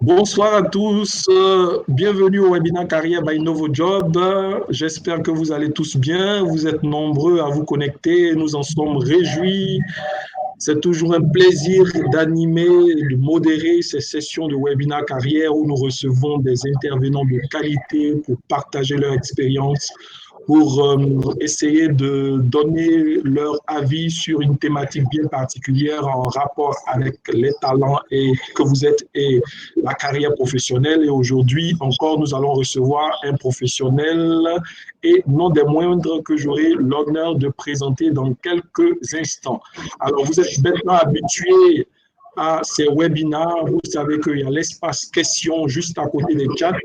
Bonsoir à tous, bienvenue au webinaire Carrière by NovoJob. J'espère que vous allez tous bien, vous êtes nombreux à vous connecter, nous en sommes réjouis. C'est toujours un plaisir d'animer, de modérer ces sessions de webinaire Carrière où nous recevons des intervenants de qualité pour partager leur expérience, pour essayer de donner leur avis sur une thématique bien particulière en rapport avec les talents que vous êtes et la carrière professionnelle. Et aujourd'hui encore, nous allons recevoir un professionnel et non des moindres que j'aurai l'honneur de présenter dans quelques instants. Alors, vous êtes maintenant habitués à ces webinaires. Vous savez qu'il y a l'espace questions juste à côté des chats.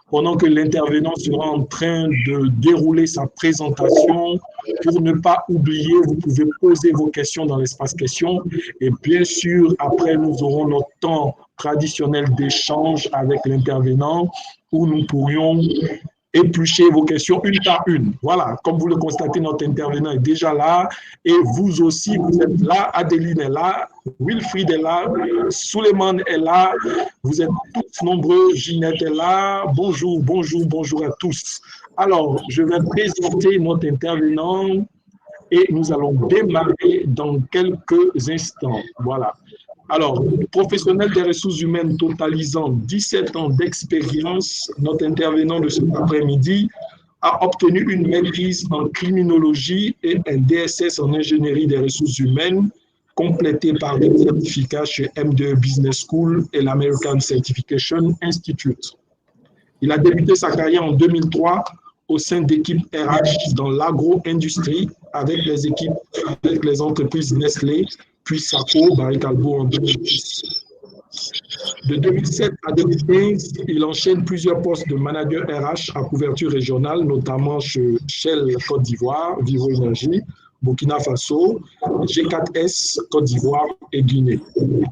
Pendant que l'intervenant sera en train de dérouler sa présentation, pour ne pas oublier, vous pouvez poser vos questions dans l'espace questions. Et bien sûr, après, nous aurons notre temps traditionnel d'échange avec l'intervenant où nous pourrions éplucher vos questions une par une. Voilà, comme vous le constatez, notre intervenant est déjà là et vous aussi, vous êtes là. Adeline est là, Wilfried est là, Suleiman est là, vous êtes tous nombreux, Ginette est là. Bonjour, bonjour, bonjour à tous. Alors, je vais présenter notre intervenant et nous allons démarrer dans quelques instants. Voilà. Alors, professionnel des ressources humaines totalisant 17 ans d'expérience, notre intervenant de cet après-midi a obtenu une maîtrise en criminologie et un DSS en ingénierie des ressources humaines, complété par des certificats chez M2 Business School et l'American Certification Institute. Il a débuté sa carrière en 2003 au sein d'équipes RH dans l'agro-industrie avec les entreprises Nestlé, puis Safo, Barry Callebaut en 2010. De 2007 à 2015, il enchaîne plusieurs postes de manager RH à couverture régionale, notamment chez Shell Côte d'Ivoire, Vivo Énergie, Burkina Faso, G4S, Côte d'Ivoire et Guinée.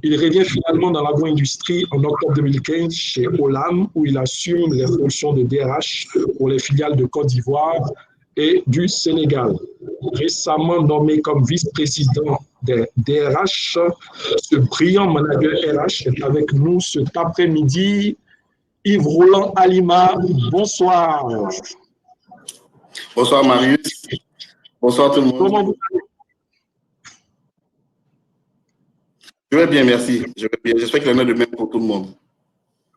Il revient finalement dans l'agro-industrie en octobre 2015 chez Olam, où il assume les fonctions de DRH pour les filiales de Côte d'Ivoire et du Sénégal. Récemment nommé comme vice-président des DRH, ce brillant manager RH est avec nous cet après-midi. Yves Roland Alima, bonsoir. Bonsoir Marius. Bonsoir tout le monde. Comment vous allez? Je vais bien, merci. Je vais bien. J'espère qu'il y en a de même pour tout le monde.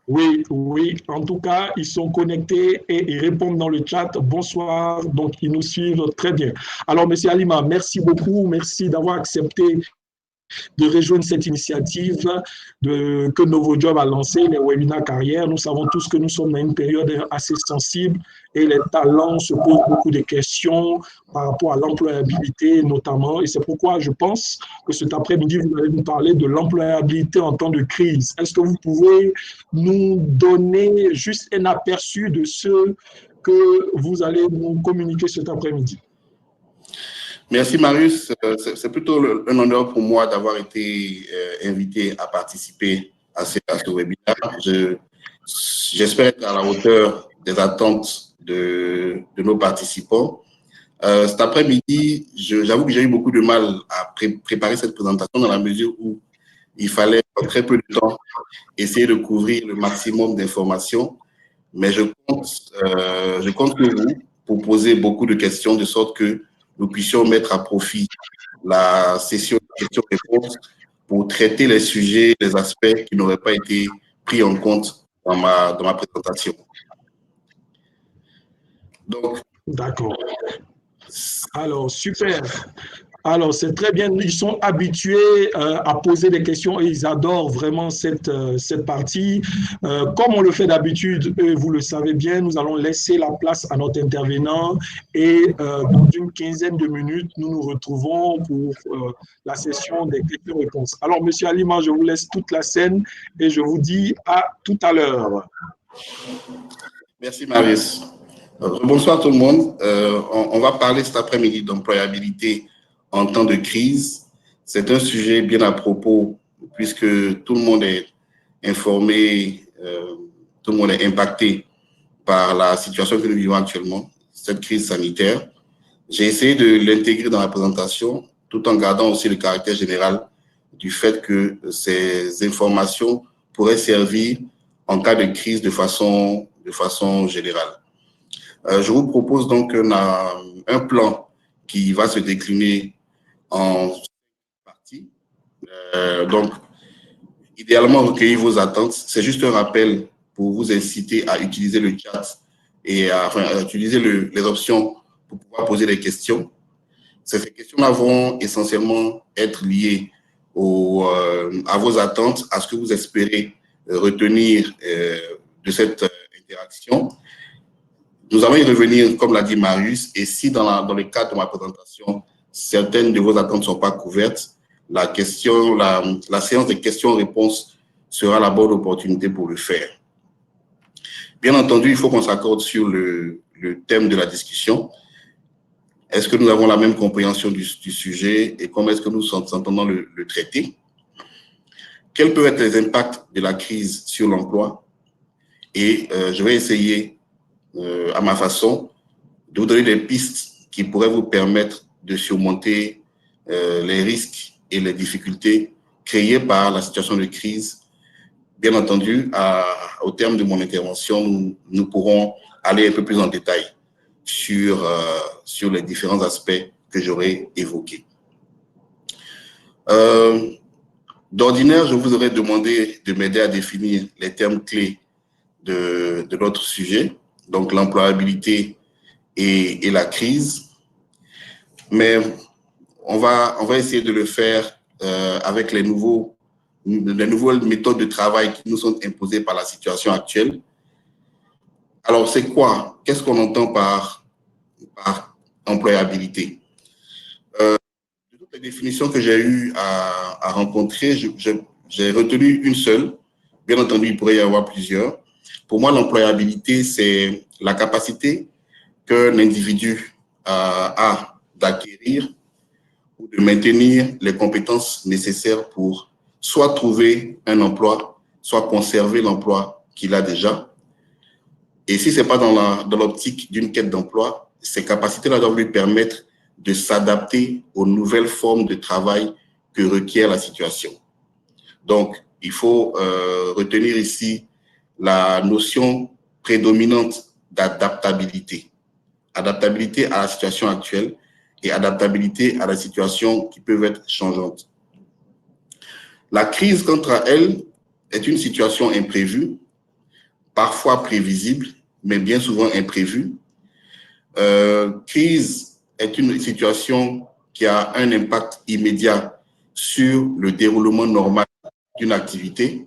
Oui, oui. En tout cas, ils sont connectés et ils répondent dans le chat. Bonsoir. Donc, ils nous suivent très bien. Alors, Monsieur Alima, merci beaucoup. Merci d'avoir accepté de rejoindre cette initiative que NovoJob a lancée, les webinaires carrière. Nous savons tous que nous sommes dans une période assez sensible et les talents se posent beaucoup de questions par rapport à l'employabilité notamment. Et c'est pourquoi je pense que cet après-midi, vous allez nous parler de l'employabilité en temps de crise. Est-ce que vous pouvez nous donner juste un aperçu de ce que vous allez nous communiquer cet après-midi? Merci Marius, c'est plutôt un honneur pour moi d'avoir été invité à participer à ce webinaire. J'espère être à la hauteur des attentes de nos participants. Cet après-midi, j'avoue que j'ai eu beaucoup de mal à préparer cette présentation dans la mesure où il fallait en très peu de temps essayer de couvrir le maximum d'informations, mais je compte sur vous pour poser beaucoup de questions de sorte que nous puissions mettre à profit la session de questions-réponses pour traiter les sujets, les aspects qui n'auraient pas été pris en compte dans ma présentation. Donc, d'accord. Alors, super. Alors, c'est très bien. Ils sont habitués à poser des questions et ils adorent vraiment cette partie. Comme on le fait d'habitude, vous le savez bien, nous allons laisser la place à notre intervenant et dans une quinzaine de minutes, nous nous retrouvons pour la session des questions-réponses. Alors, Monsieur Alima, je vous laisse toute la scène et je vous dis à tout à l'heure. Merci, Marius. Bonsoir tout le monde. On va parler cet après-midi d'employabilité en temps de crise. C'est un sujet bien à propos puisque tout le monde est informé, tout le monde est impacté par la situation que nous vivons actuellement, cette crise sanitaire. J'ai essayé de l'intégrer dans la présentation tout en gardant aussi le caractère général du fait que ces informations pourraient servir en cas de crise de façon générale. Je vous propose donc un plan qui va se décliner en parties. Donc, idéalement, recueillir vos attentes. C'est juste un rappel pour vous inciter à utiliser le chat et à utiliser les options pour pouvoir poser des questions. Ces questions-là vont essentiellement être liées à vos attentes, à ce que vous espérez retenir de cette interaction. Nous allons y revenir, comme l'a dit Marius, et si dans le cadre de ma présentation, certaines de vos attentes ne sont pas couvertes, la séance de questions-réponses sera la bonne opportunité pour le faire. Bien entendu, il faut qu'on s'accorde sur le thème de la discussion. Est-ce que nous avons la même compréhension du sujet et comment est-ce que nous entendons le traiter? Quels peuvent être les impacts de la crise sur l'emploi? Et je vais essayer, à ma façon, de vous donner des pistes qui pourraient vous permettre de surmonter les risques et les difficultés créées par la situation de crise. Bien entendu, au terme de mon intervention, nous pourrons aller un peu plus en détail sur les différents aspects que j'aurais évoqués. D'ordinaire, je vous aurais demandé de m'aider à définir les termes clés de notre sujet, donc l'employabilité et la crise. Mais on va essayer de le faire avec les nouvelles méthodes de travail qui nous sont imposées par la situation actuelle. Alors, c'est quoi? Qu'est-ce qu'on entend par employabilité? De toutes les définitions que j'ai eu à rencontrer, j'ai retenu une seule. Bien entendu, il pourrait y avoir plusieurs. Pour moi, l'employabilité, c'est la capacité qu'un individu a d'acquérir ou de maintenir les compétences nécessaires pour soit trouver un emploi, soit conserver l'emploi qu'il a déjà. Et si ce n'est pas dans l'optique d'une quête d'emploi, ces capacités-là doivent lui permettre de s'adapter aux nouvelles formes de travail que requiert la situation. Donc, il faut retenir ici la notion prédominante d'adaptabilité. Adaptabilité à la situation actuelle et adaptabilité à la situation qui peuvent être changeantes. La crise, quant à elle, est une situation imprévue, parfois prévisible, mais bien souvent imprévue. Crise est une situation qui a un impact immédiat sur le déroulement normal d'une activité.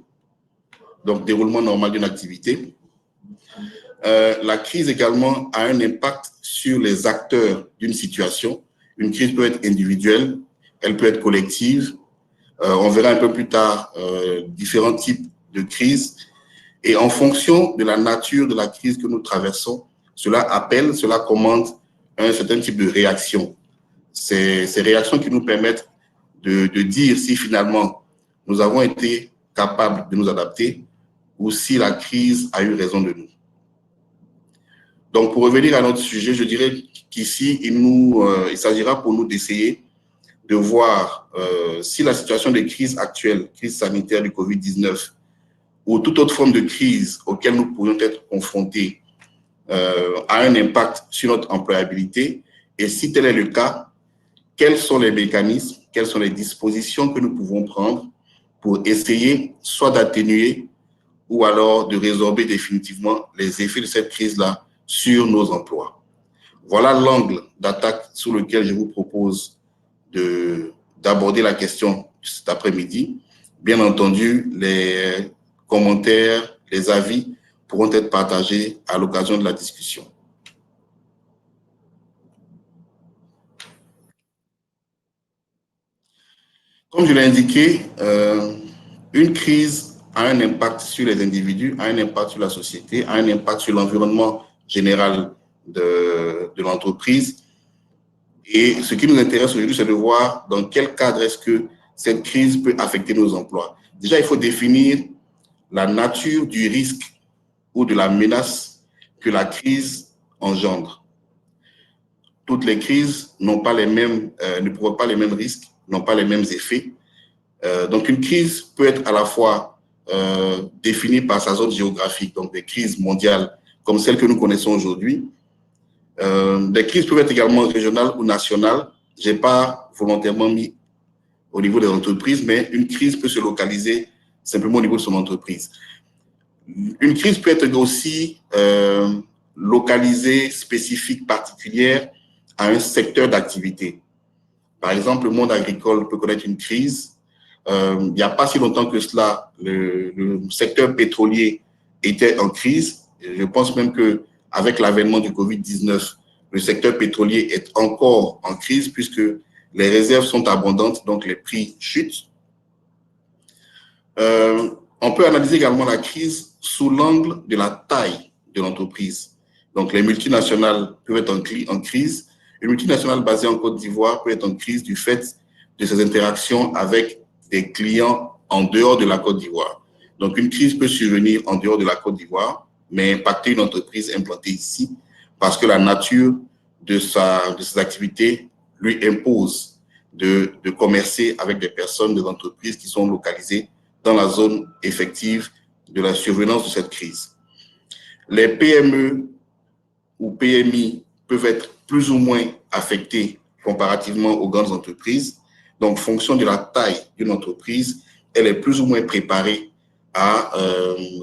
Donc, déroulement normal d'une activité. La crise également a un impact sur les acteurs d'une situation. Une crise peut être individuelle, elle peut être collective. On verra un peu plus tard différents types de crises. Et en fonction de la nature de la crise que nous traversons, cela commande un certain type de réaction. Ces réactions qui nous permettent de dire si finalement nous avons été capables de nous adapter ou si la crise a eu raison de nous. Donc, pour revenir à notre sujet, je dirais qu'ici, il s'agira pour nous d'essayer de voir si la situation de crise actuelle, crise sanitaire du Covid-19, ou toute autre forme de crise auquel nous pourrions être confrontés a un impact sur notre employabilité. Et si tel est le cas, quels sont les mécanismes, quelles sont les dispositions que nous pouvons prendre pour essayer soit d'atténuer ou alors de résorber définitivement les effets de cette crise-là sur nos emplois. Voilà l'angle d'attaque sur lequel je vous propose d'aborder la question cet après-midi. Bien entendu, les commentaires, les avis pourront être partagés à l'occasion de la discussion. Comme je l'ai indiqué, une crise a un impact sur les individus, a un impact sur la société, a un impact sur l'environnement général de l'entreprise. Et ce qui nous intéresse aujourd'hui, c'est de voir dans quel cadre est-ce que cette crise peut affecter nos emplois. Déjà, il faut définir la nature du risque ou de la menace que la crise engendre. Toutes les crises n'ont pas ne provoquent pas les mêmes risques, n'ont pas les mêmes effets. Donc, une crise peut être à la fois définie par sa zone géographique, donc des crises mondiales comme celles que nous connaissons aujourd'hui. Des crises peuvent être également régionales ou nationales. Je n'ai pas volontairement mis au niveau des entreprises, mais une crise peut se localiser simplement au niveau de son entreprise. Une crise peut être aussi localisée, spécifique, particulière à un secteur d'activité. Par exemple, le monde agricole peut connaître une crise. Il n'y a pas si longtemps que cela, le secteur pétrolier était en crise. Je pense même qu'avec l'avènement du Covid-19, le secteur pétrolier est encore en crise puisque les réserves sont abondantes, donc les prix chutent. On peut analyser également la crise sous l'angle de la taille de l'entreprise. Donc, les multinationales peuvent être en crise. Une multinationale basée en Côte d'Ivoire peut être en crise du fait de ses interactions avec des clients en dehors de la Côte d'Ivoire. Donc, une crise peut survenir en dehors de la Côte d'Ivoire, mais impacter une entreprise implantée ici parce que la nature de ses activités lui impose de commercer avec des personnes, des entreprises qui sont localisées dans la zone effective de la survenance de cette crise. Les PME ou PMI peuvent être plus ou moins affectés comparativement aux grandes entreprises. Donc, fonction de la taille d'une entreprise, elle est plus ou moins préparée à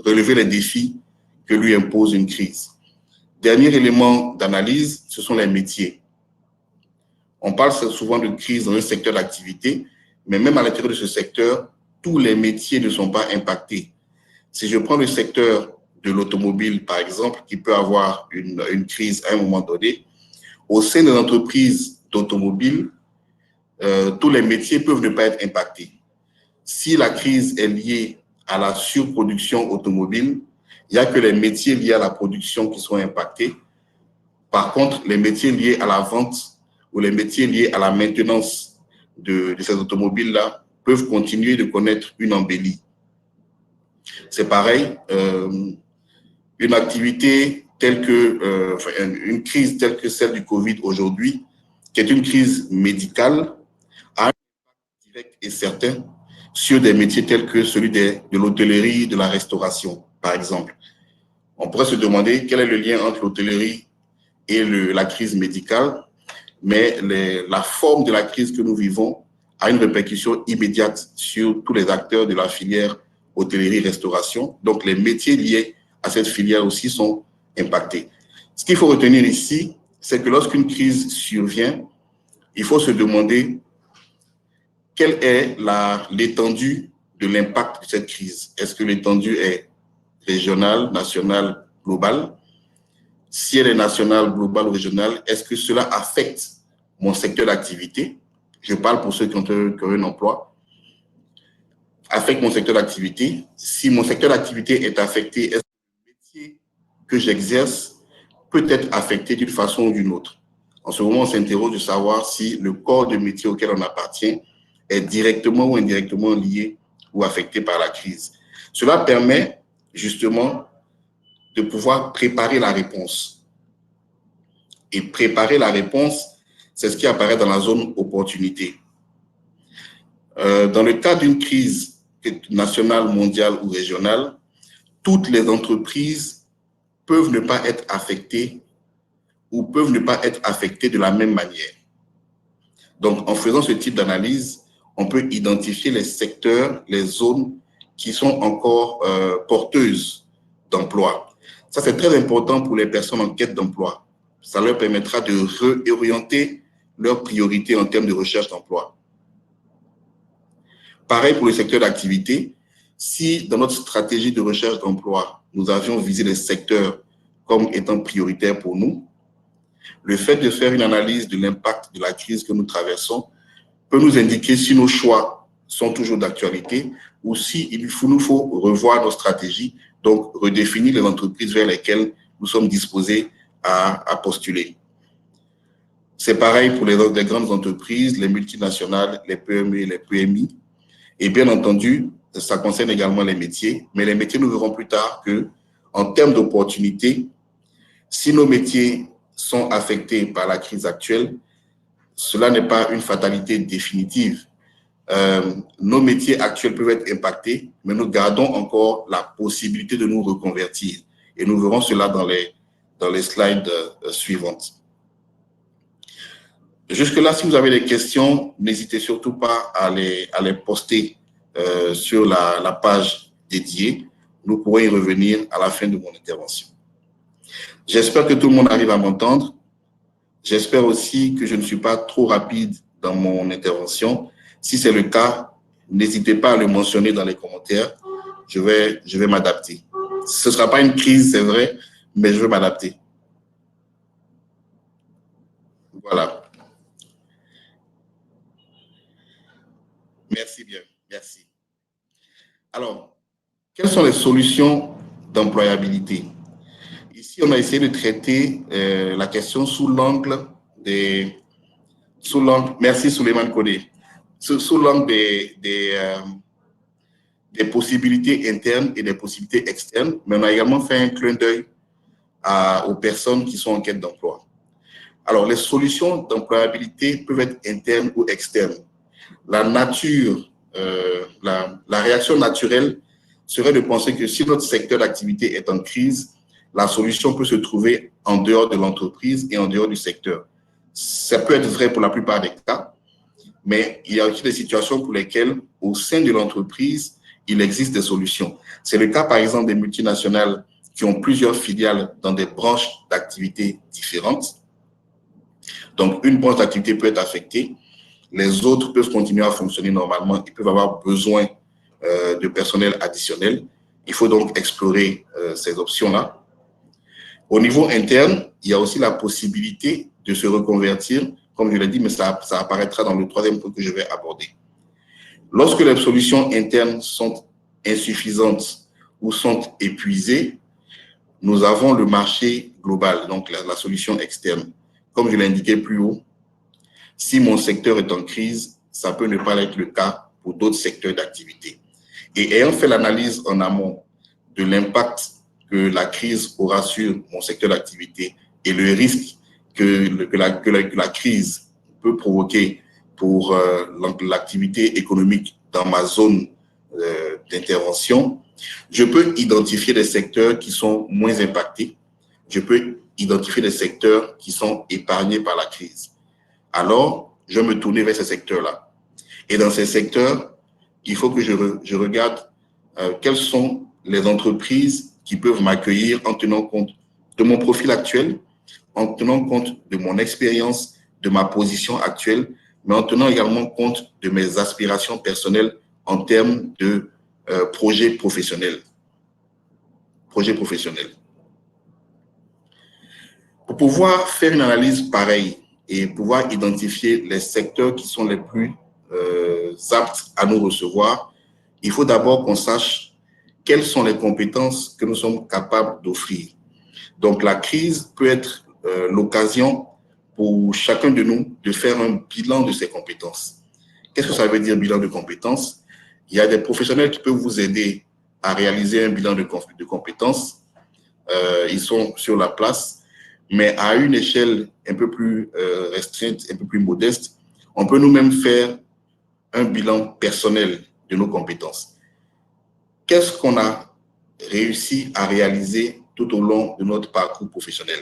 relever les défis que lui impose une crise. Dernier élément d'analyse, ce sont les métiers. On parle souvent de crise dans un secteur d'activité, mais même à l'intérieur de ce secteur, tous les métiers ne sont pas impactés. Si je prends le secteur de l'automobile, par exemple, qui peut avoir une crise à un moment donné, au sein de l'entreprise d'automobile, tous les métiers peuvent ne pas être impactés. Si la crise est liée à la surproduction automobile, il n'y a que les métiers liés à la production qui sont impactés. Par contre, les métiers liés à la vente ou les métiers liés à la maintenance de ces automobiles-là peuvent continuer de connaître une embellie. C'est pareil, une activité telle que, une crise telle que celle du Covid aujourd'hui, qui est une crise médicale, a un impact direct et certain sur des métiers tels que celui de l'hôtellerie, de la restauration, par exemple. On pourrait se demander quel est le lien entre l'hôtellerie et la crise médicale, mais la forme de la crise que nous vivons a une répercussion immédiate sur tous les acteurs de la filière hôtellerie-restauration. Donc, les métiers liés à cette filière aussi sont impactés. Ce qu'il faut retenir ici, c'est que lorsqu'une crise survient, il faut se demander quelle est l'étendue de l'impact de cette crise. Est-ce que l'étendue est régionale, nationale, globale? Si elle est nationale, globale ou régionale, est-ce que cela affecte mon secteur d'activité? Je parle pour ceux qui ont un emploi. Affecte mon secteur d'activité. Si mon secteur d'activité est affecté, est-ce que le métier que j'exerce peut être affecté d'une façon ou d'une autre? En ce moment, on s'interroge de savoir si le corps de métier auquel on appartient est directement ou indirectement lié ou affecté par la crise. Cela permet justement de pouvoir préparer la réponse. Et préparer la réponse, c'est ce qui apparaît dans la zone opportunité. Dans le cas d'une crise nationale, mondiale ou régionale, toutes les entreprises peuvent ne pas être affectées ou peuvent ne pas être affectées de la même manière. Donc, en faisant ce type d'analyse, on peut identifier les secteurs, les zones qui sont encore porteuses d'emploi. Ça, c'est très important pour les personnes en quête d'emploi. Ça leur permettra de réorienter leurs priorités en termes de recherche d'emploi. Pareil pour le secteur d'activité. Si dans notre stratégie de recherche d'emploi, nous avions visé les secteurs comme étant prioritaires pour nous, le fait de faire une analyse de l'impact de la crise que nous traversons peut nous indiquer si nos choix sont toujours d'actualité ou s'il nous faut revoir nos stratégies, donc redéfinir les entreprises vers lesquelles nous sommes disposés à postuler. C'est pareil pour les grandes entreprises, les multinationales, les PME et les PMI. Et bien entendu, ça concerne également les métiers, mais les métiers, nous verrons plus tard que, en termes d'opportunités, si nos métiers sont affectés par la crise actuelle, cela n'est pas une fatalité définitive. nos métiers actuels peuvent être impactés, mais nous gardons encore la possibilité de nous reconvertir. Et nous verrons cela dans les slides suivantes. Jusque-là, si vous avez des questions, n'hésitez surtout pas à les poster sur la page dédiée. Nous pourrons y revenir à la fin de mon intervention. J'espère que tout le monde arrive à m'entendre. J'espère aussi que je ne suis pas trop rapide dans mon intervention. Si c'est le cas, n'hésitez pas à le mentionner dans les commentaires. Je vais m'adapter. Ce ne sera pas une crise, c'est vrai, mais je vais m'adapter. Voilà. Merci bien, merci. Alors, quelles sont les solutions d'employabilité? Ici, on a essayé de traiter la question sous l'angle merci Souleymane Kodé, sous l'angle des possibilités internes et des possibilités externes, mais on a également fait un clin d'œil aux personnes qui sont en quête d'emploi. Alors, les solutions d'employabilité peuvent être internes ou externes. La nature, la réaction naturelle serait de penser que si notre secteur d'activité est en crise, la solution peut se trouver en dehors de l'entreprise et en dehors du secteur. Ça peut être vrai pour la plupart des cas, mais il y a aussi des situations pour lesquelles, au sein de l'entreprise, il existe des solutions. C'est le cas, par exemple, des multinationales qui ont plusieurs filiales dans des branches d'activité différentes. Donc, une branche d'activité peut être affectée. Les autres peuvent continuer à fonctionner normalement. Ils peuvent avoir besoin de personnel additionnel. Il faut donc explorer ces options-là. Au niveau interne, il y a aussi la possibilité de se reconvertir, comme je l'ai dit, mais ça apparaîtra dans le troisième point que je vais aborder. Lorsque les solutions internes sont insuffisantes ou sont épuisées, nous avons le marché global, donc la solution externe. Comme je l'ai indiqué plus haut, si mon secteur est en crise, ça peut ne pas être le cas pour d'autres secteurs d'activité. Et ayant fait l'analyse en amont de l'impact que la crise aura sur mon secteur d'activité et le risque que la crise peut provoquer pour l'activité économique dans ma zone d'intervention, je peux identifier des secteurs qui sont moins impactés. Je peux identifier des secteurs qui sont épargnés par la crise. Alors, je vais me tourner vers ces secteurs-là. Et dans ces secteurs, il faut que je regarde quelles sont les entreprises qui peuvent m'accueillir en tenant compte de mon profil actuel, en tenant compte de mon expérience, de ma position actuelle, mais en tenant également compte de mes aspirations personnelles en termes de projets professionnels. Pour pouvoir faire une analyse pareille et pouvoir identifier les secteurs qui sont les plus aptes à nous recevoir, il faut d'abord qu'on sache quelles sont les compétences que nous sommes capables d'offrir. Donc, la crise peut être l'occasion pour chacun de nous de faire un bilan de ses compétences. Qu'est-ce que ça veut dire, bilan de compétences? Il y a des professionnels qui peuvent vous aider à réaliser un bilan de compétences. Ils sont sur la place, mais à une échelle un peu plus restreinte, un peu plus modeste, on peut nous-mêmes faire un bilan personnel de nos compétences. Qu'est-ce qu'on a réussi à réaliser tout au long de notre parcours professionnel?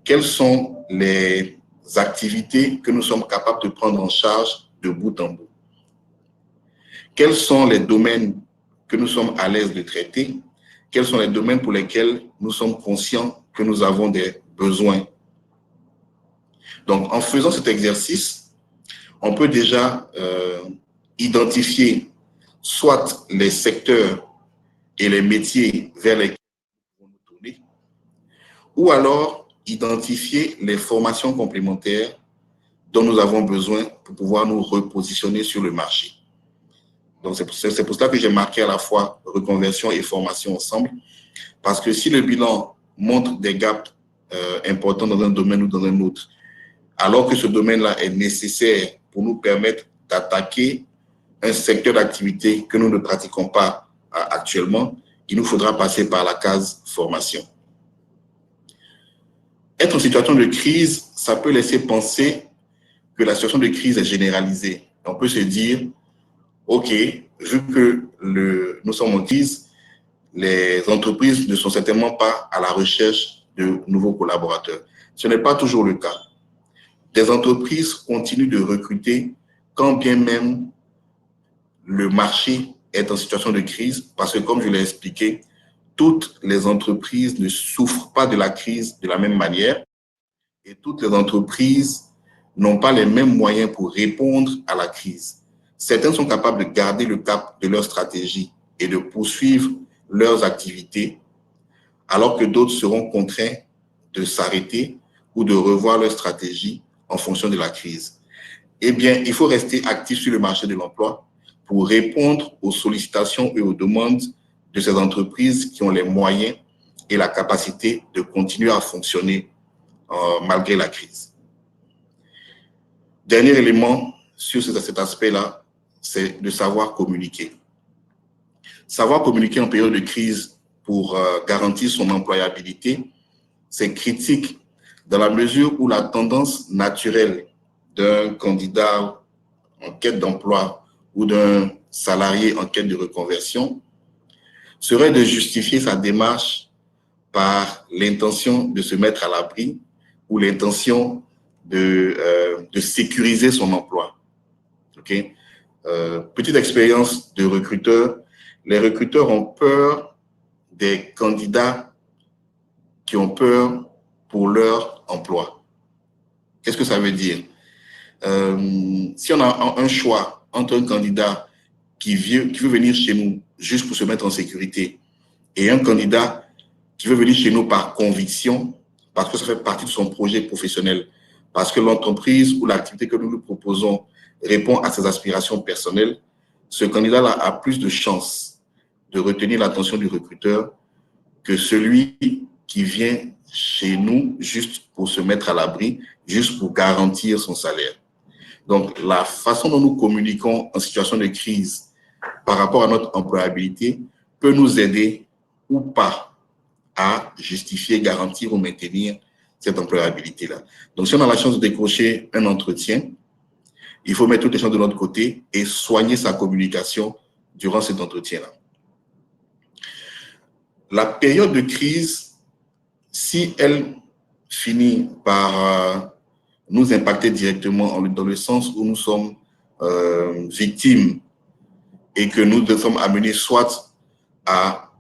Quelles sont les activités que nous sommes capables de prendre en charge de bout en bout? Quels sont les domaines que nous sommes à l'aise de traiter? Quels sont les domaines pour lesquels nous sommes conscients que nous avons des besoins? Donc, en faisant cet exercice, on peut déjà identifier soit les secteurs et les métiers vers lesquels nous pouvons nous tourner, ou alors identifier les formations complémentaires dont nous avons besoin pour pouvoir nous repositionner sur le marché. Donc, c'est pour cela que j'ai marqué à la fois reconversion et formation ensemble, parce que si le bilan montre des gaps importants dans un domaine ou dans un autre, alors que ce domaine-là est nécessaire pour nous permettre d'attaquer un secteur d'activité que nous ne pratiquons pas actuellement, il nous faudra passer par la case formation. Être en situation de crise, ça peut laisser penser que la situation de crise est généralisée. On peut se dire, OK, vu que nous sommes en crise, les entreprises ne sont certainement pas à la recherche de nouveaux collaborateurs. Ce n'est pas toujours le cas. Des entreprises continuent de recruter quand bien même le marché est en situation de crise, parce que comme je l'ai expliqué, toutes les entreprises ne souffrent pas de la crise de la même manière et toutes les entreprises n'ont pas les mêmes moyens pour répondre à la crise. Certaines sont capables de garder le cap de leur stratégie et de poursuivre leurs activités, alors que d'autres seront contraints de s'arrêter ou de revoir leur stratégie en fonction de la crise. Eh bien, il faut rester actif sur le marché de l'emploi pour répondre aux sollicitations et aux demandes de ces entreprises qui ont les moyens et la capacité de continuer à fonctionner malgré la crise. Dernier élément sur cet aspect-là, c'est de savoir communiquer. Savoir communiquer en période de crise pour garantir son employabilité, c'est critique dans la mesure où la tendance naturelle d'un candidat en quête d'emploi ou d'un salarié en quête de reconversion serait de justifier sa démarche par l'intention de se mettre à l'abri ou l'intention de sécuriser son emploi. Okay? Petite expérience de recruteur, les recruteurs ont peur des candidats qui ont peur pour leur emploi. Qu'est-ce que ça veut dire? Si on a un choix entre un candidat qui veut venir chez nous juste pour se mettre en sécurité et un candidat qui veut venir chez nous par conviction, parce que ça fait partie de son projet professionnel, parce que l'entreprise ou l'activité que nous lui proposons répond à ses aspirations personnelles, ce candidat-là a plus de chances de retenir l'attention du recruteur que celui qui vient chez nous juste pour se mettre à l'abri, juste pour garantir son salaire. Donc, la façon dont nous communiquons en situation de crise par rapport à notre employabilité peut nous aider ou pas à justifier, garantir ou maintenir cette employabilité-là. Donc, si on a la chance de décrocher un entretien, il faut mettre toutes les chances de notre côté et soigner sa communication durant cet entretien-là. La période de crise, si elle finit par nous impacter directement dans le sens où nous sommes victimes et que nous sommes amenés soit à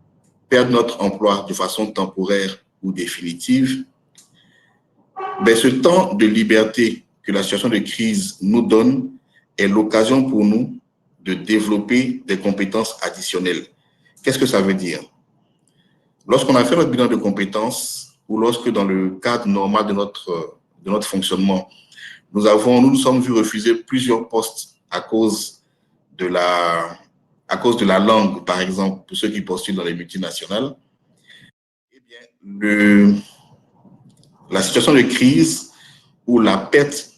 perdre notre emploi de façon temporaire ou définitive, ben ce temps de liberté que la situation de crise nous donne est l'occasion pour nous de développer des compétences additionnelles. Qu'est-ce que ça veut dire? Lorsqu'on a fait notre bilan de compétences ou lorsque dans le cadre normal de notre fonctionnement, nous nous sommes vus refuser plusieurs postes à cause de la langue, par exemple, pour ceux qui postulent dans les multinationales, eh bien, la situation de crise ou la perte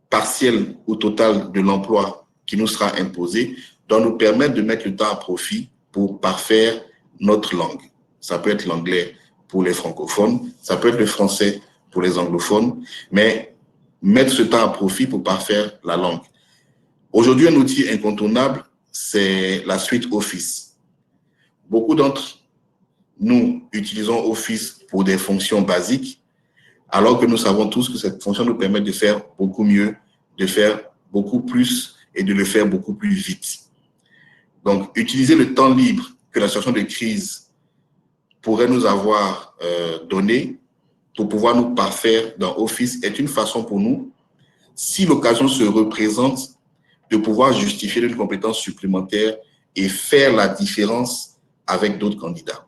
partielle ou totale de l'emploi qui nous sera imposée doit nous permettre de mettre le temps à profit pour parfaire notre langue. Ça peut être l'anglais pour les francophones, ça peut être le français pour les anglophones, mais mettre ce temps à profit pour parfaire la langue. Aujourd'hui, un outil incontournable, c'est la suite Office. Beaucoup d'entre nous utilisons Office pour des fonctions basiques, alors que nous savons tous que cette fonction nous permet de faire beaucoup mieux, de faire beaucoup plus et de le faire beaucoup plus vite. Donc, utiliser le temps libre que la situation de crise pourrait nous avoir donné pour pouvoir nous parfaire dans Office est une façon pour nous, si l'occasion se représente, de pouvoir justifier une compétence supplémentaire et faire la différence avec d'autres candidats.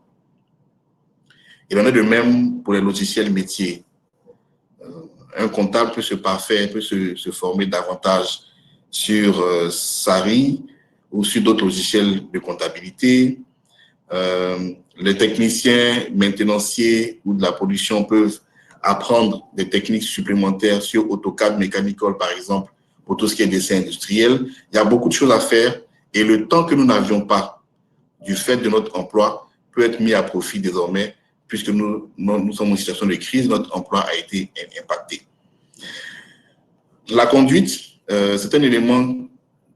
Il en est de même pour les logiciels métiers. Un comptable peut se parfaire, peut se former davantage sur SARI ou sur d'autres logiciels de comptabilité. Les techniciens maintenanciers ou de la production peuvent apprendre des techniques supplémentaires sur AutoCAD Mechanical, par exemple, pour tout ce qui est dessin industriel. Il y a beaucoup de choses à faire et le temps que nous n'avions pas du fait de notre emploi peut être mis à profit désormais puisque nous sommes en situation de crise, notre emploi a été impacté. La conduite, c'est un élément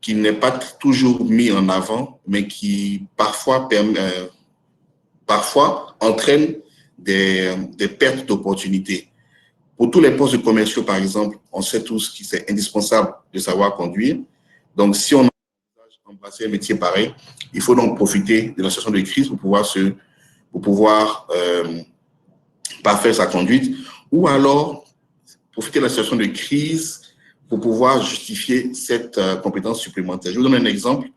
qui n'est pas toujours mis en avant, mais qui parfois entraîne des pertes d'opportunités. Pour tous les postes de commerciaux, par exemple, on sait tous qu'il est indispensable de savoir conduire. Donc, si on envisage d'embrasser un métier pareil, il faut donc profiter de la situation de crise pour pouvoir parfaire sa conduite, ou alors profiter de la situation de crise pour pouvoir justifier cette compétence supplémentaire. Je vous donne un exemple.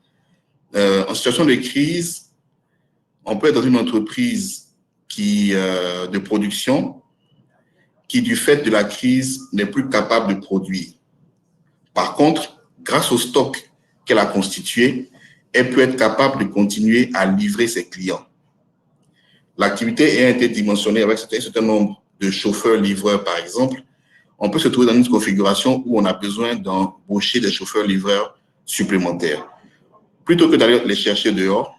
En situation de crise, on peut être dans une entreprise de production qui, du fait de la crise, n'est plus capable de produire. Par contre, grâce au stock qu'elle a constitué, elle peut être capable de continuer à livrer ses clients. L'activité ayant été dimensionnée avec un certain nombre de chauffeurs-livreurs, par exemple, on peut se trouver dans une configuration où on a besoin d'embaucher des chauffeurs-livreurs supplémentaires. Plutôt que d'aller les chercher dehors,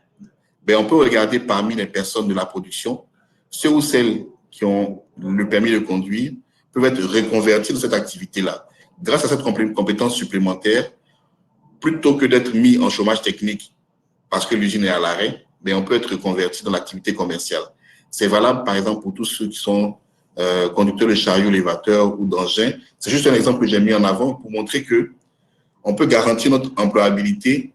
ben on peut regarder parmi les personnes de la production, ceux ou celles qui ont le permis de conduire peuvent être reconvertis dans cette activité-là. Grâce à cette compétence supplémentaire, plutôt que d'être mis en chômage technique parce que l'usine est à l'arrêt, ben on peut être reconverti dans l'activité commerciale. C'est valable, par exemple, pour tous ceux qui sont conducteurs de chariots élévateurs ou d'engins. C'est juste un exemple que j'ai mis en avant pour montrer qu'on peut garantir notre employabilité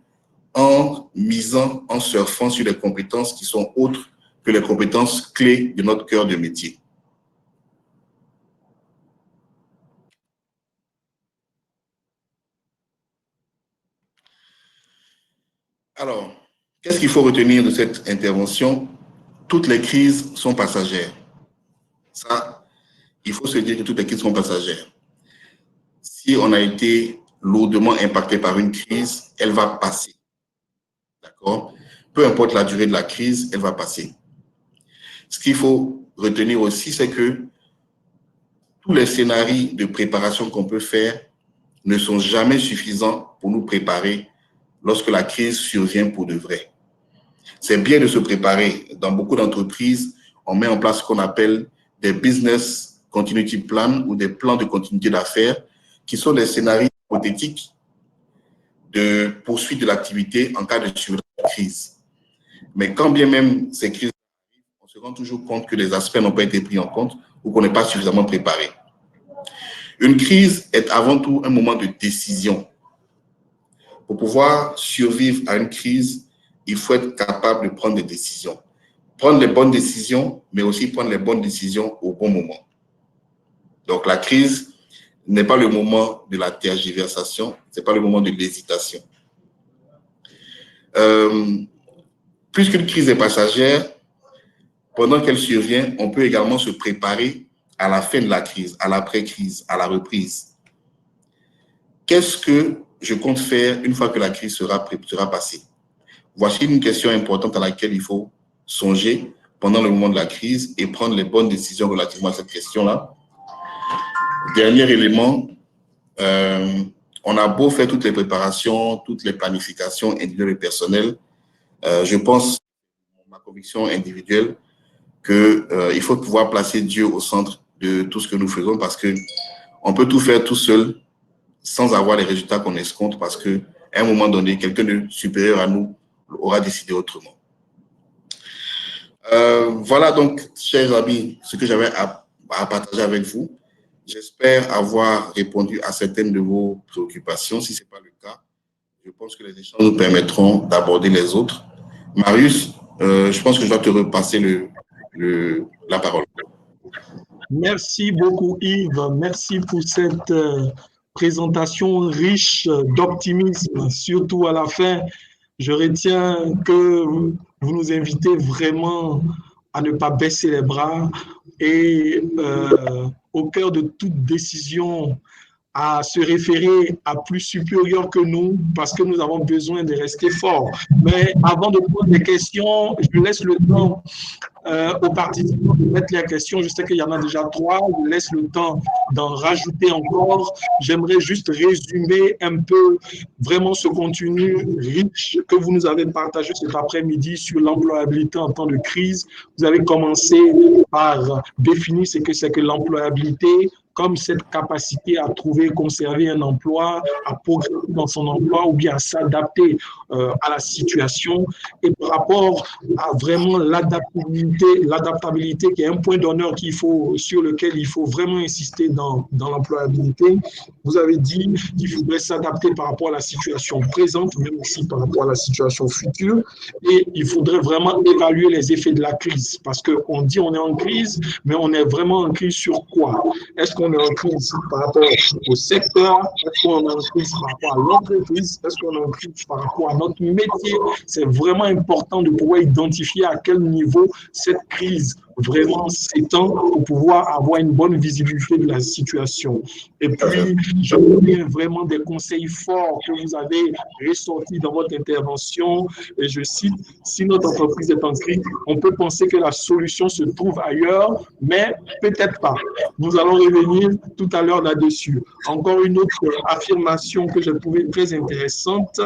en misant, en surfant sur des compétences qui sont autres que les compétences clés de notre cœur de métier. Alors, qu'est-ce qu'il faut retenir de cette intervention? Toutes les crises sont passagères. Ça, il faut se dire que toutes les crises sont passagères. Si on a été lourdement impacté par une crise, elle va passer. D'accord? Peu importe la durée de la crise, elle va passer. Ce qu'il faut retenir aussi, c'est que tous les scénarios de préparation qu'on peut faire ne sont jamais suffisants pour nous préparer lorsque la crise survient pour de vrai. C'est bien de se préparer. Dans beaucoup d'entreprises, on met en place ce qu'on appelle des business continuity plans ou des plans de continuité d'affaires qui sont des scénarios hypothétiques de poursuite de l'activité en cas de survenue de crise. Mais quand bien même ces crises arrivent, on se rend toujours compte que les aspects n'ont pas été pris en compte ou qu'on n'est pas suffisamment préparé. Une crise est avant tout un moment de décision. Pour pouvoir survivre à une crise, il faut être capable de prendre des décisions. Prendre les bonnes décisions, mais aussi prendre les bonnes décisions au bon moment. Donc la crise n'est pas le moment de la tergiversation, ce n'est pas le moment de l'hésitation. Puisqu'une crise est passagère, pendant qu'elle survient, on peut également se préparer à la fin de la crise, à l'après-crise, à la reprise. Qu'est-ce que je compte faire une fois que la crise sera passée? Voici une question importante à laquelle il faut songer pendant le moment de la crise et prendre les bonnes décisions relativement à cette question-là. Dernier élément, on a beau faire toutes les préparations, toutes les planifications individuelles et personnelles. Je pense, ma conviction individuelle, qu'il faut pouvoir placer Dieu au centre de tout ce que nous faisons parce qu'on peut tout faire tout seul sans avoir les résultats qu'on escompte parce qu'à un moment donné, quelqu'un de supérieur à nous aura décidé autrement. Voilà donc, chers amis, ce que j'avais à partager avec vous. J'espère avoir répondu à certaines de vos préoccupations. Si ce n'est pas le cas, je pense que les échanges nous permettront d'aborder les autres. Marius, je pense que je dois te repasser la parole. Merci beaucoup Yves, merci pour cette présentation riche d'optimisme, surtout à la fin. Je retiens que vous nous invitez vraiment à ne pas baisser les bras et au cœur de toute décision, à se référer à plus supérieur que nous parce que nous avons besoin de rester forts. Mais avant de prendre des questions, je laisse le temps aux participants de mettre les questions. Je sais qu'il y en a déjà 3. Je laisse le temps d'en rajouter encore. J'aimerais juste résumer un peu vraiment ce contenu riche que vous nous avez partagé cet après-midi sur l'employabilité en temps de crise. Vous avez commencé par définir ce que c'est que l'employabilité, comme cette capacité à trouver, conserver un emploi, à progresser dans son emploi ou bien à s'adapter à la situation. Et par rapport à vraiment l'adaptabilité qui est un point d'honneur sur lequel il faut vraiment insister dans l'employabilité, vous avez dit qu'il faudrait s'adapter par rapport à la situation présente, même aussi par rapport à la situation future, et il faudrait vraiment évaluer les effets de la crise, parce qu'on dit on est en crise, mais on est vraiment en crise sur quoi? Est-ce qu'on est en crise par rapport au secteur? Est-ce qu'on est en crise par rapport à l'entreprise? Est-ce qu'on est en crise par rapport à notre métier? C'est vraiment important de pouvoir identifier à quel niveau cette crise vraiment s'étend pour pouvoir avoir une bonne visibilité de la situation. Et puis, je reviens vraiment des conseils forts que vous avez ressortis dans votre intervention. Et je cite, si notre entreprise est en crise, on peut penser que la solution se trouve ailleurs, mais peut-être pas. Nous allons revenir tout à l'heure là-dessus. Encore une autre affirmation que j'ai trouvée très intéressante.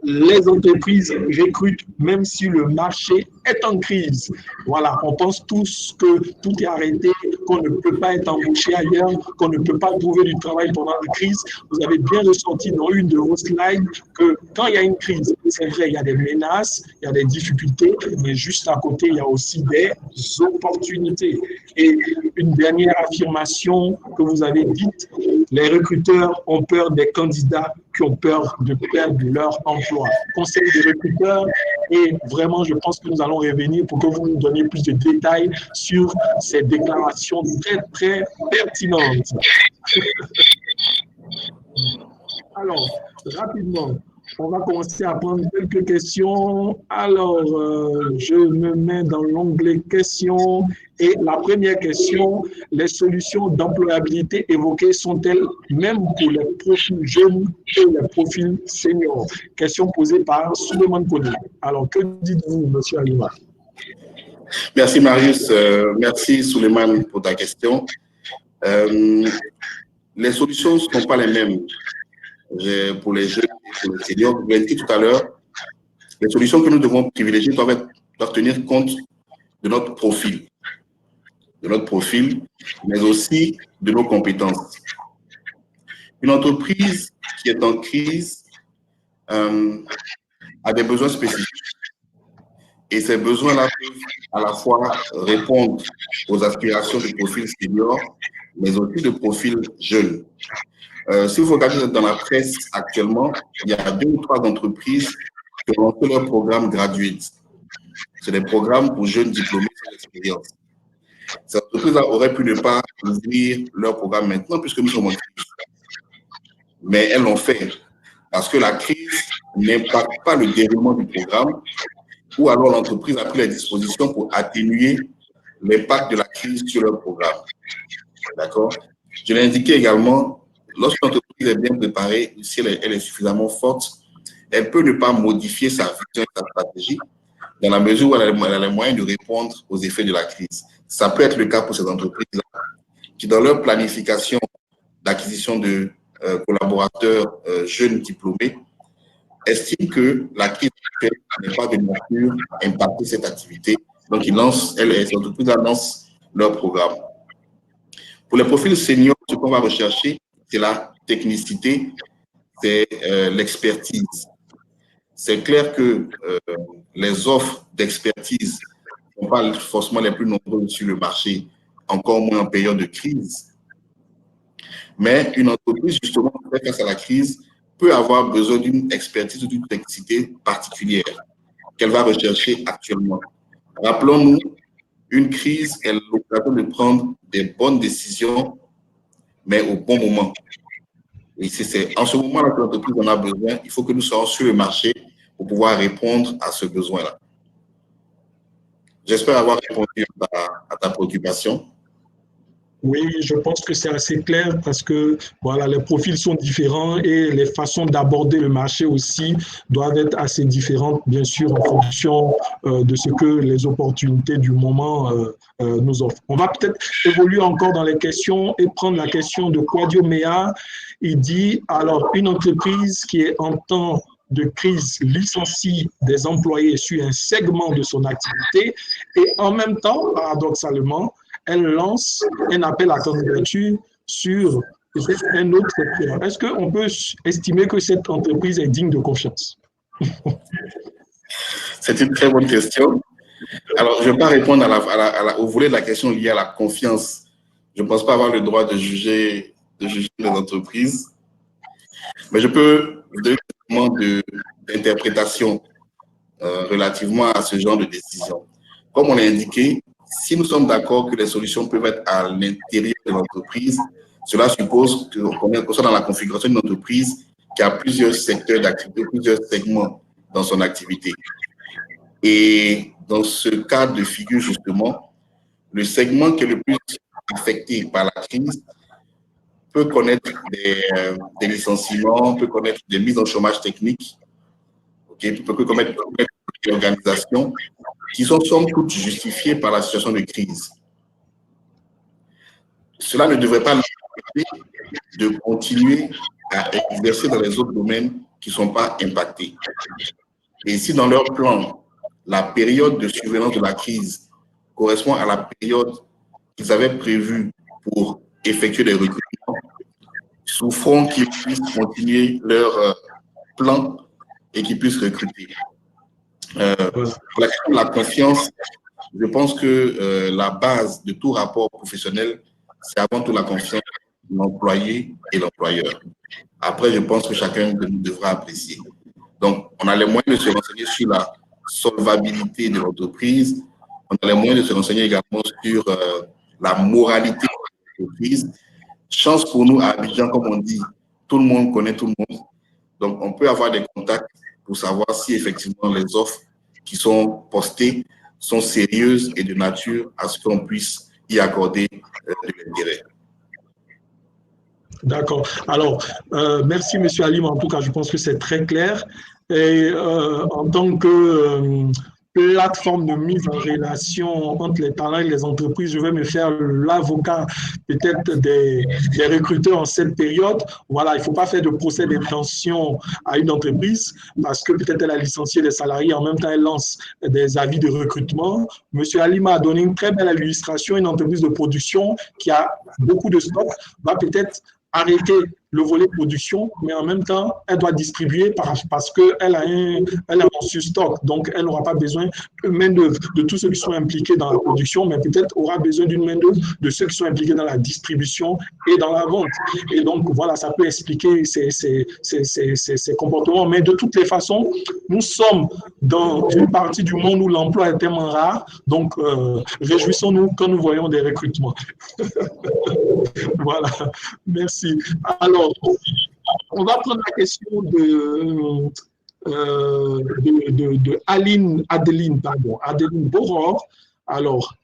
Les entreprises recrutent même si le marché est en crise. Voilà, on pense tous que tout est arrêté, qu'on ne peut pas être embauché ailleurs, qu'on ne peut pas trouver du travail pendant la crise. Vous avez bien ressenti dans une de vos slides que quand il y a une crise, c'est vrai, il y a des menaces, il y a des difficultés, mais juste à côté, il y a aussi des opportunités. Et une dernière affirmation que vous avez dite, les recruteurs ont peur des candidats qui ont peur de perdre leur emploi. Conseil des recruteurs, et vraiment, je pense que nous allons revenir pour que vous nous donniez plus de détails sur ces déclarations très, très pertinentes. Alors, rapidement, on va commencer à prendre quelques questions. Alors, je me mets dans l'onglet questions. Et la première question, les solutions d'employabilité évoquées sont-elles même pour les profils jeunes et les profils seniors? Question posée par Souleymane Koné. Alors, que dites-vous, M. Alima? Merci, Marius. Merci, Souleymane, pour ta question. Les solutions ne sont pas les mêmes pour les jeunes et pour les seniors. Vous l'avez dit tout à l'heure, les solutions que nous devons privilégier doivent tenir compte de notre profil, mais aussi de nos compétences. Une entreprise qui est en crise a des besoins spécifiques. Et ces besoins-là peuvent à la fois répondre aux aspirations de profils seniors, mais aussi de profils jeunes. Si vous regardez dans la presse actuellement, il y a 2 ou 3 entreprises qui ont lancé leur programme Graduate. C'est des programmes pour jeunes diplômés sans expérience. Ces entreprises auraient pu ne pas ouvrir leur programme maintenant puisque nous sommes en crise. Mais elles l'ont fait parce que la crise n'impacte pas le déroulement du programme, ou alors l'entreprise a pris les dispositions pour atténuer l'impact de la crise sur leur programme. D'accord? Je l'ai indiqué également, lorsque l'entreprise est bien préparée, si elle est suffisamment forte, elle peut ne pas modifier sa vision et sa stratégie dans la mesure où elle a les moyens de répondre aux effets de la crise. Ça peut être le cas pour ces entreprises-là qui, dans leur planification d'acquisition de collaborateurs jeunes diplômés, estiment que la crise n'est pas de nature à impacter cette activité. Donc, ces entreprises lancent leur programme. Pour les profils seniors, ce qu'on va rechercher, c'est la technicité, c'est l'expertise. C'est clair que les offres d'expertise ne sont pas forcément les plus nombreuses sur le marché, encore moins en période de crise. Mais une entreprise, justement, face à la crise, peut avoir besoin d'une expertise ou d'une technicité particulière qu'elle va rechercher actuellement. Rappelons-nous, une crise est l'occasion de prendre des bonnes décisions, mais au bon moment. Et c'est en ce moment-là que l'entreprise en a besoin. Il faut que nous soyons sur le marché pour pouvoir répondre à ce besoin-là. J'espère avoir répondu à ta préoccupation. Oui, je pense que c'est assez clair parce que voilà, les profils sont différents et les façons d'aborder le marché aussi doivent être assez différentes, bien sûr, en fonction de ce que les opportunités du moment nous offrent. On va peut-être évoluer encore dans les questions et prendre la question de Quadio Mea. Il dit, alors, une entreprise qui est en temps de crise licencie des employés sur un segment de son activité et en même temps, paradoxalement, elle lance un appel à candidature sur peut-être un autre secteur. Est-ce qu'on peut estimer que cette entreprise est digne de confiance? C'est une très bonne question. Alors, je ne vais pas répondre au volet de la question liée à la confiance. Je ne pense pas avoir le droit de juger les entreprises, mais je peux vous donner un moment d'interprétation relativement à ce genre de décision. Comme on l'a indiqué, si nous sommes d'accord que les solutions peuvent être à l'intérieur de l'entreprise, cela suppose qu'on soit dans la configuration d'une entreprise qui a plusieurs secteurs d'activité, plusieurs segments dans son activité. Et dans ce cas de figure, justement, le segment qui est le plus affecté par la crise peut connaître des licenciements, peut connaître des mises en chômage technique, peut connaître des organisations qui sont somme toute justifiées par la situation de crise. Cela ne devrait pas l'empêcher de continuer à exercer dans les autres domaines qui ne sont pas impactés. Et si dans leur plan, la période de survenance de la crise correspond à la période qu'ils avaient prévue pour effectuer des recrutements, souffrons qu'ils puissent continuer leur plan et qu'ils puissent recruter. Pour la question de la confiance, je pense que la base de tout rapport professionnel, c'est avant tout la confiance de l'employé et l'employeur. Après, je pense que chacun de nous devra apprécier. Donc, on a les moyens de se renseigner sur la solvabilité de l'entreprise, on a les moyens de se renseigner également sur la moralité de l'entreprise. Chance pour nous, à Abidjan, comme on dit, tout le monde connaît tout le monde. Donc, on peut avoir des contacts pour savoir si effectivement les offres qui sont postées sont sérieuses et de nature à ce qu'on puisse y accorder de l'intérêt. D'accord. Alors, merci, M. Alim. En tout cas, je pense que c'est très clair. Et en tant que plateforme de mise en relation entre les talents et les entreprises, je vais me faire l'avocat peut-être des recruteurs en cette période. Voilà, il ne faut pas faire de procès d'intention à une entreprise parce que peut-être elle a licencié des salariés, en même temps elle lance des avis de recrutement. M. Alima a donné une très belle illustration. Une entreprise de production qui a beaucoup de stocks va peut-être arrêter le volet production, mais en même temps, elle doit distribuer parce qu'elle a un surstock. Donc, elle n'aura pas besoin de main-d'œuvre de tous ceux qui sont impliqués dans la production, mais peut-être aura besoin d'une main-d'œuvre de ceux qui sont impliqués dans la distribution et dans la vente. Et donc, voilà, ça peut expliquer ces comportements. Mais de toutes les façons, nous sommes dans une partie du monde où l'emploi est tellement rare. Donc, réjouissons-nous quand nous voyons des recrutements. Voilà, merci. Alors, on va prendre la question de Adeline Boror. Alors,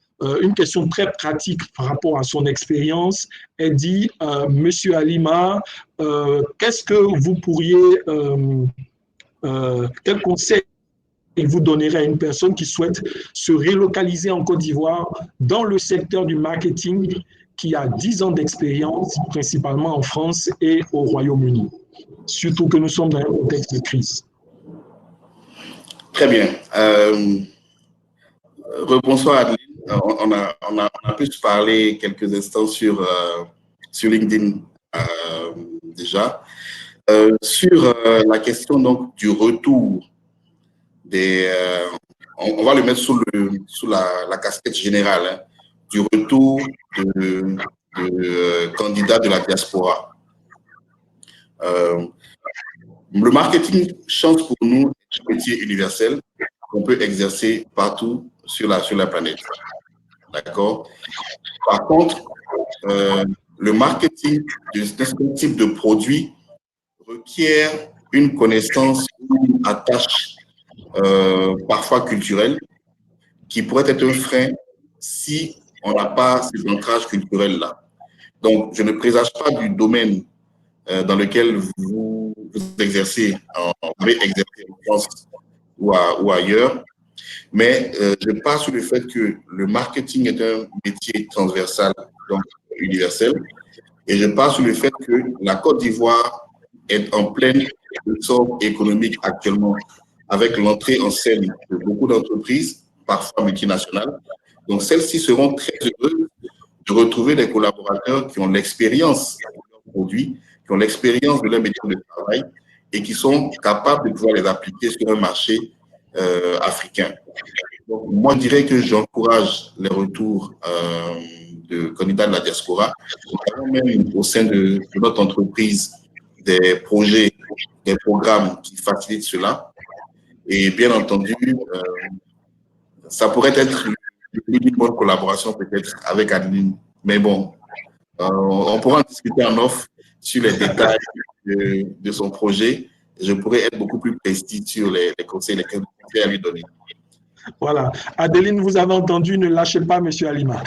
une question très pratique par rapport à son expérience. Elle dit, Monsieur Alima, qu'est-ce que vous pourriez, quel conseil vous donnerez à une personne qui souhaite se relocaliser en Côte d'Ivoire dans le secteur du marketing, qui a 10 ans d'expérience, principalement en France et au Royaume-Uni, surtout que nous sommes dans un contexte de crise? Très bien. Rebonsoir Adeline. On a pu se parler quelques instants sur LinkedIn déjà. Sur la question donc, du retour des... on va le mettre sous la casquette générale, hein, du retour de candidats de la diaspora. Le marketing, chance pour nous, est un métier universel qu'on peut exercer partout sur la planète. D'accord? Par contre, le marketing de ce type de produit requiert une connaissance, une attache parfois culturelle qui pourrait être un frein si on n'a pas ces ancrages culturels-là. Donc, je ne présage pas du domaine dans lequel vous exercez, vous avez exercé en France ou ailleurs, mais je pars sur le fait que le marketing est un métier transversal, donc universel, et je pars sur le fait que la Côte d'Ivoire est en pleine essor économique actuellement, avec l'entrée en scène de beaucoup d'entreprises, parfois multinationales. Donc, celles-ci seront très heureuses de retrouver des collaborateurs qui ont l'expérience de leurs produits, qui ont l'expérience de leur métier de travail et qui sont capables de pouvoir les appliquer sur un marché africain. Donc, moi, je dirais que j'encourage les retours de candidats de la diaspora. Nous avons même au sein de notre entreprise des projets, des programmes qui facilitent cela. Et bien entendu, ça pourrait être une bonne collaboration peut-être avec Adeline. Mais bon, on pourra en discuter en off sur les détails de son projet. Je pourrais être beaucoup plus précis sur les conseils à lui donner. Voilà. Adeline, vous avez entendu, ne lâchez pas M. Alima.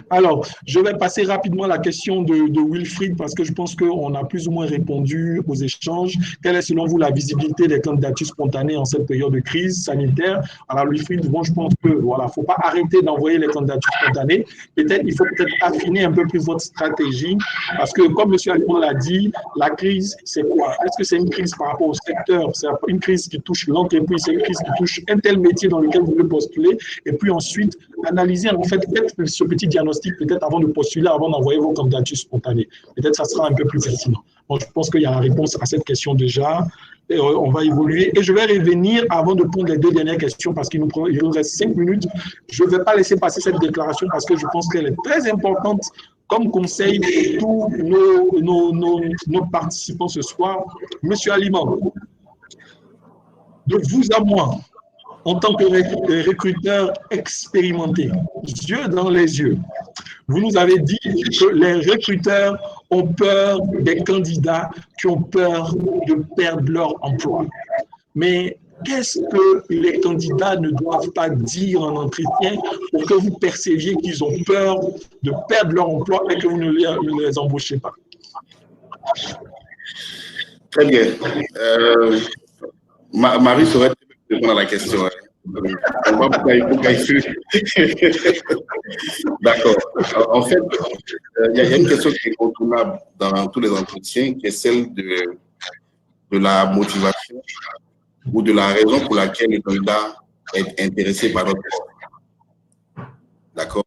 Alors, je vais passer rapidement à la question de Wilfried parce que je pense qu'on a plus ou moins répondu aux échanges. Quelle est selon vous la visibilité des candidatures spontanées en cette période de crise sanitaire? Alors, Wilfried, bon, je pense que voilà, faut pas arrêter d'envoyer les candidatures spontanées. Il faut peut-être affiner un peu plus votre stratégie parce que, comme M. Alima l'a dit, la crise, c'est quoi? Est-ce que c'est une crise par rapport au secteur? C'est une crise qui touche l'entreprise, c'est une crise qui touche un tel métier dans lequel vous voulez postuler? Et puis ensuite, analyser en fait, faites ce petit diagnostic peut-être avant de postuler, avant d'envoyer vos candidatures spontanées. Peut-être ça sera un peu plus pertinent. Bon, je pense qu'il y a la réponse à cette question déjà. Et on va évoluer. Et je vais revenir avant de prendre les deux dernières questions parce qu'il nous reste 5 minutes. Je ne vais pas laisser passer cette déclaration parce que je pense qu'elle est très importante comme conseil pour tous nos participants ce soir. Monsieur Aliman, de vous à moi, en tant que recruteur expérimenté, yeux dans les yeux, vous nous avez dit que les recruteurs ont peur des candidats qui ont peur de perdre leur emploi. Mais qu'est-ce que les candidats ne doivent pas dire en entretien pour que vous perceviez qu'ils ont peur de perdre leur emploi et que vous ne les embauchez pas? Très bien. Marie saurait répondre à la question. D'accord. En fait, il y a une question qui est incontournable dans tous les entretiens, qui est celle de la motivation ou de la raison pour laquelle le candidat est intéressé par notre offre. D'accord.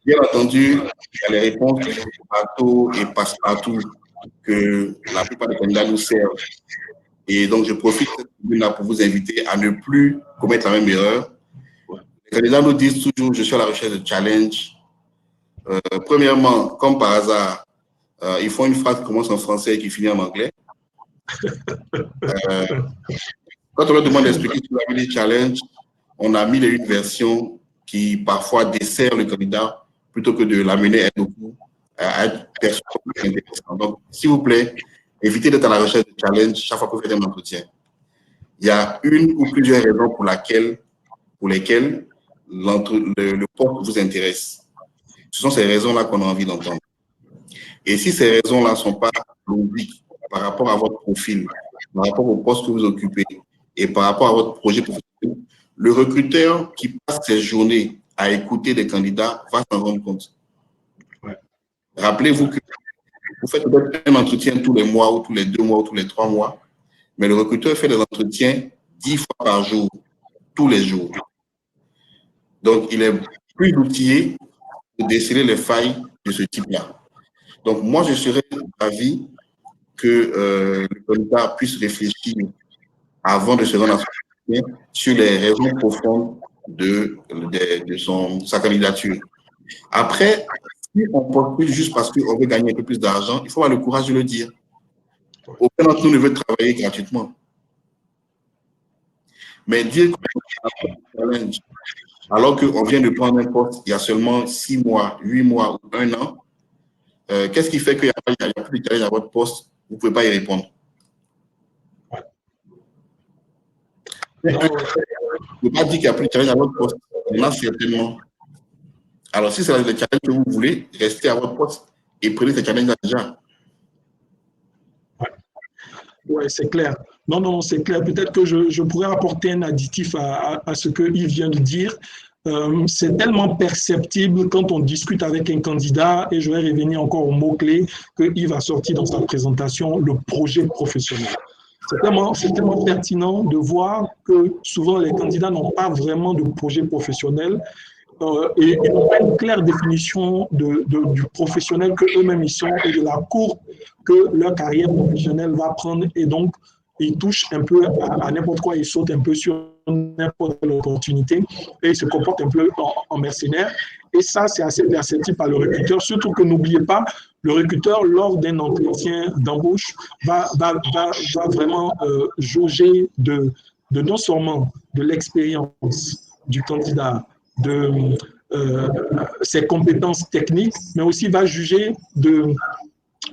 Bien entendu, il y a les réponses bateau et passe-partout que la plupart des candidats nous servent. Et donc, je profite là pour vous inviter à ne plus commettre la même erreur. Les candidats nous disent toujours, je suis à la recherche de challenge. Premièrement, comme par hasard, ils font une phrase qui commence en français et qui finit en anglais. Quand on leur demande d'expliquer ce qu'on a mis challenge, on a mis une version qui parfois dessert le candidat plutôt que de l'amener à être perçu comme intéressant. Donc, s'il vous plaît, évitez d'être à la recherche de challenge chaque fois que vous faites un entretien. Il y a une ou plusieurs raisons pour lesquelles le poste vous intéresse. Ce sont ces raisons-là qu'on a envie d'entendre. Et si ces raisons-là ne sont pas logiques par rapport à votre profil, par rapport au poste que vous occupez et par rapport à votre projet professionnel, le recruteur qui passe ses journées à écouter des candidats va s'en rendre compte. Ouais. Rappelez-vous que vous faites peut-être un entretien tous les mois ou tous les 2 mois ou tous les 3 mois, mais le recruteur fait des entretiens 10 fois par jour, tous les jours. Donc, il est plus outillé pour déceler les failles de ce type-là. Donc, moi, je serais d'avis que le candidat puisse réfléchir avant de se rendre à son entretien sur les raisons profondes de sa candidature. Après, si on postule juste parce qu'on veut gagner un peu plus d'argent, il faut avoir le courage de le dire. Aucun d'entre nous ne veut travailler gratuitement. Mais dire qu'on a un challenge, alors qu'on vient de prendre un poste il y a seulement 6 mois, 8 mois ou 1 an, qu'est-ce qui fait qu'il n'y a plus de challenge à votre poste? Vous ne pouvez pas y répondre. Je ne peux pas dire qu'il n'y a plus de challenge à votre poste. Il y en a certainement. Alors, si c'est le challenge que vous voulez, restez à votre poste et prenez ce challenge déjà. Oui, c'est clair. Non, c'est clair. Peut-être que je pourrais apporter un additif à ce que Yves vient de dire. C'est tellement perceptible quand on discute avec un candidat, et je vais revenir encore au mot-clé que Yves a sorti dans sa présentation, le projet professionnel. C'est tellement pertinent de voir que souvent les candidats n'ont pas vraiment de projet professionnel et ils n'ont pas une claire définition du professionnel qu'eux-mêmes ils sont et de la courbe que leur carrière professionnelle va prendre. Et donc, ils touchent un peu à n'importe quoi, ils sautent un peu sur n'importe quelle opportunité et ils se comportent un peu en mercenaires. Et ça, c'est assez perceptible par le recruteur. Surtout que n'oubliez pas, le recruteur, lors d'un entretien d'embauche, va vraiment jauger de non seulement de l'expérience du candidat, de ses compétences techniques, mais aussi va juger de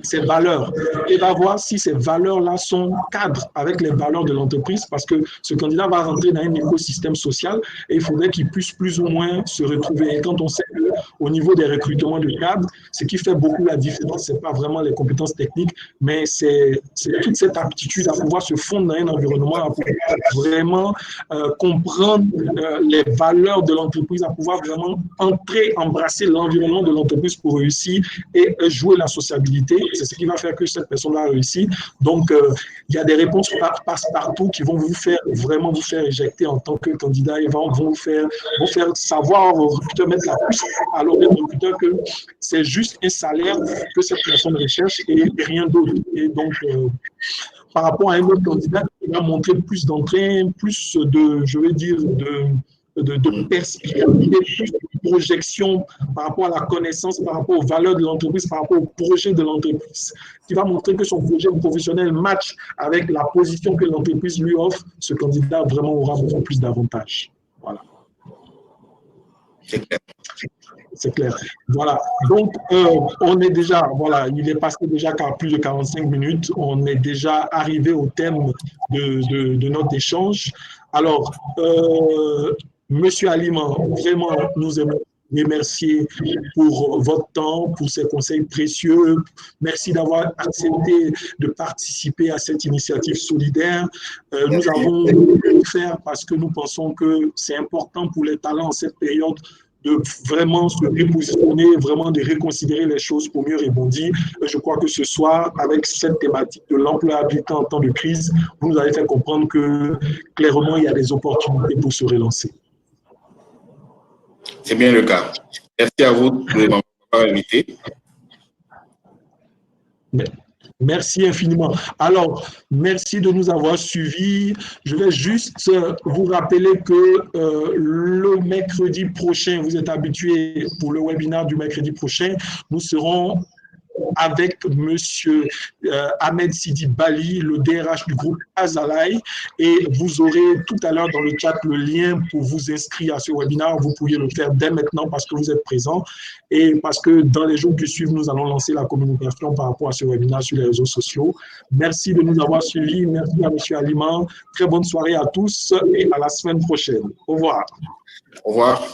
ses valeurs et va voir si ces valeurs-là sont cadres avec les valeurs de l'entreprise parce que ce candidat va rentrer dans un écosystème social et il faudrait qu'il puisse plus ou moins se retrouver. Et quand on sait qu'au niveau des recrutements de cadres, ce qui fait beaucoup la différence, ce n'est pas vraiment les compétences techniques, mais c'est toute cette aptitude à pouvoir se fondre dans un environnement, à pouvoir vraiment comprendre les valeurs de l'entreprise, à pouvoir vraiment entrer, embrasser l'environnement de l'entreprise pour réussir et jouer la sociabilité. C'est ce qui va faire que cette personne-là réussit. Donc, il y a des réponses passe-partout qui vont vraiment vous faire éjecter en tant que candidat et vont vous faire savoir au recruteur, mettre la puce à l'oreille du recruteur que c'est juste un salaire que cette personne recherche et rien d'autre. Et donc, par rapport à un autre candidat qui va montrer plus d'entrain, plus de, je vais dire, de perspicacité, plus de projection par rapport à la connaissance, par rapport aux valeurs de l'entreprise, par rapport au projet de l'entreprise, qui va montrer que son projet professionnel match avec la position que l'entreprise lui offre, ce candidat vraiment aura beaucoup plus d'avantages. Voilà. C'est clair. Voilà. Donc, on est déjà, voilà, il est passé déjà plus de 45 minutes. On est déjà arrivé au thème de notre échange. Alors, Monsieur Aliman, vraiment, nous aimons remercier pour votre temps, pour ces conseils précieux. Merci d'avoir accepté de participer à cette initiative solidaire. Nous avons pu faire parce que nous pensons que c'est important pour les talents en cette période de vraiment se repositionner, vraiment de reconsidérer les choses pour mieux rebondir. Je crois que ce soir, avec cette thématique de l'employabilité en temps de crise, vous nous avez fait comprendre que clairement, il y a des opportunités pour se relancer. C'est bien le cas. Merci à vous de m'avoir invité. Merci infiniment. Alors, merci de nous avoir suivis. Je vais juste vous rappeler que le mercredi prochain, vous êtes habitués pour le webinaire du mercredi prochain, nous serons avec Monsieur Ahmed Sidi Bali, le DRH du groupe Azalai, et vous aurez tout à l'heure dans le chat le lien pour vous inscrire à ce webinaire. Vous pourriez le faire dès maintenant parce que vous êtes présent et parce que dans les jours qui suivent, nous allons lancer la communication par rapport à ce webinaire sur les réseaux sociaux. Merci de nous avoir suivis. Merci à Monsieur Aliman. Très bonne soirée à tous et à la semaine prochaine. Au revoir. Au revoir.